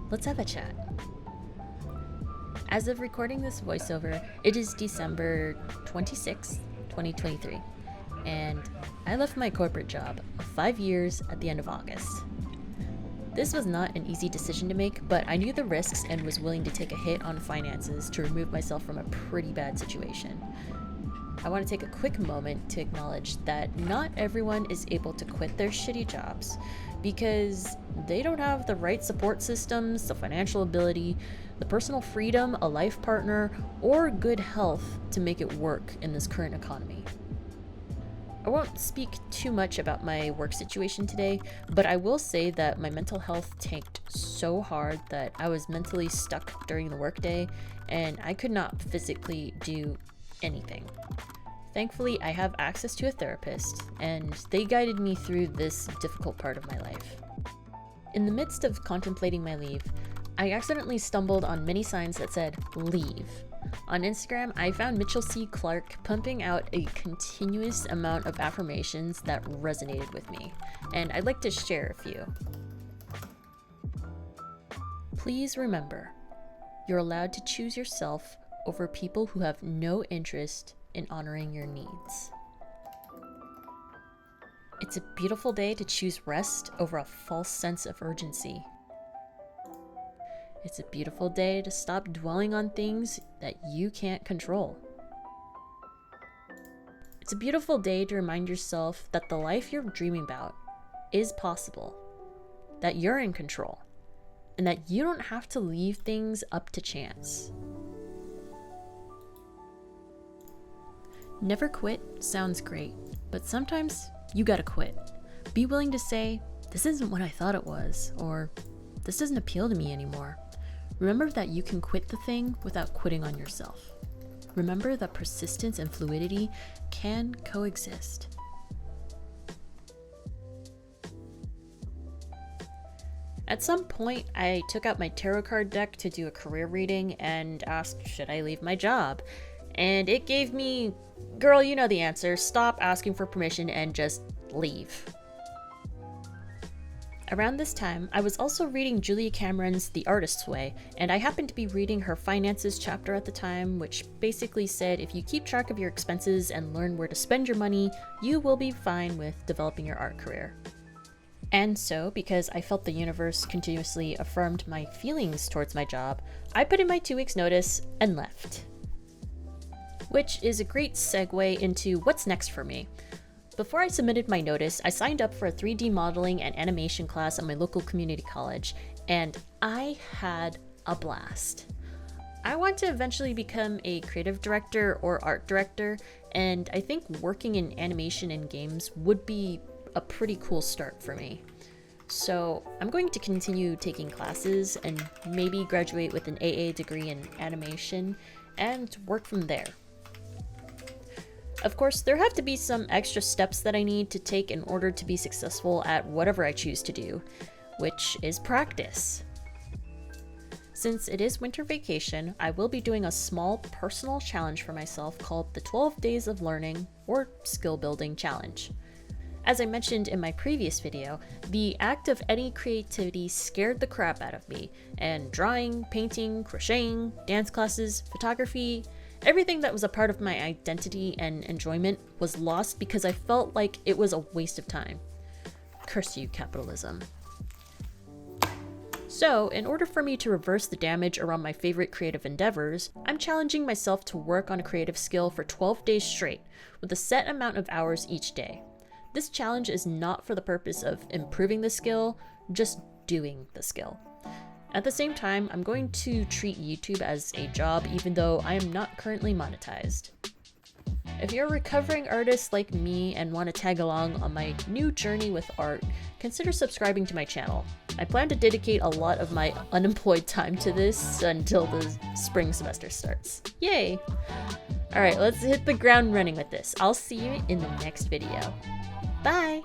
let's have a chat. As of recording this voiceover, it is December 26th, 2023, and I left my corporate job of 5 years at the end of August. This was not an easy decision to make, but I knew the risks and was willing to take a hit on finances to remove myself from a pretty bad situation. I want to take a quick moment to acknowledge that not everyone is able to quit their shitty jobs because they don't have the right support systems, the financial ability, the personal freedom, a life partner, or good health to make it work in this current economy. I won't speak too much about my work situation today, but I will say that my mental health tanked so hard that I was mentally stuck during the workday and I could not physically do anything. Thankfully, I have access to a therapist, and they guided me through this difficult part of my life. In the midst of contemplating my leave, I accidentally stumbled on many signs that said, "Leave." On Instagram, I found Mitchell C. Clark pumping out a continuous amount of affirmations that resonated with me, and I'd like to share a few. Please remember, you're allowed to choose yourself over people who have no interest in honoring your needs. It's a beautiful day to choose rest over a false sense of urgency. It's a beautiful day to stop dwelling on things that you can't control. It's a beautiful day to remind yourself that the life you're dreaming about is possible, that you're in control, and that you don't have to leave things up to chance. Never quit sounds great, but sometimes you gotta quit. Be willing to say, "This isn't what I thought it was," or "This doesn't appeal to me anymore." Remember that you can quit the thing without quitting on yourself. Remember that persistence and fluidity can coexist. At some point, I took out my tarot card deck to do a career reading and asked, should I leave my job? And it gave me, girl, you know the answer. Stop asking for permission and just leave. Around this time, I was also reading Julia Cameron's The Artist's Way, and I happened to be reading her finances chapter at the time, which basically said if you keep track of your expenses and learn where to spend your money, you will be fine with developing your art career. And so, because I felt the universe continuously affirmed my feelings towards my job, I put in my 2 weeks notice and left. Which is a great segue into what's next for me. Before I submitted my notice, I signed up for a 3D modeling and animation class at my local community college, and I had a blast. I want to eventually become a creative director or art director, and I think working in animation and games would be a pretty cool start for me. So I'm going to continue taking classes and maybe graduate with an AA degree in animation and work from there. Of course, there have to be some extra steps that I need to take in order to be successful at whatever I choose to do, which is practice. Since it is winter vacation, I will be doing a small personal challenge for myself called the 12 Days of Learning or Skill Building Challenge. As I mentioned in my previous video, the act of any creativity scared the crap out of me, and drawing, painting, crocheting, dance classes, photography, everything that was a part of my identity and enjoyment was lost because I felt like it was a waste of time. Curse you, capitalism. So, in order for me to reverse the damage around my favorite creative endeavors, I'm challenging myself to work on a creative skill for 12 days straight, with a set amount of hours each day. This challenge is not for the purpose of improving the skill, just doing the skill. At the same time, I'm going to treat YouTube as a job even though I am not currently monetized. If you're a recovering artist like me and want to tag along on my new journey with art, consider subscribing to my channel. I plan to dedicate a lot of my unemployed time to this until the spring semester starts. Yay! Alright, let's hit the ground running with this. I'll see you in the next video. Bye!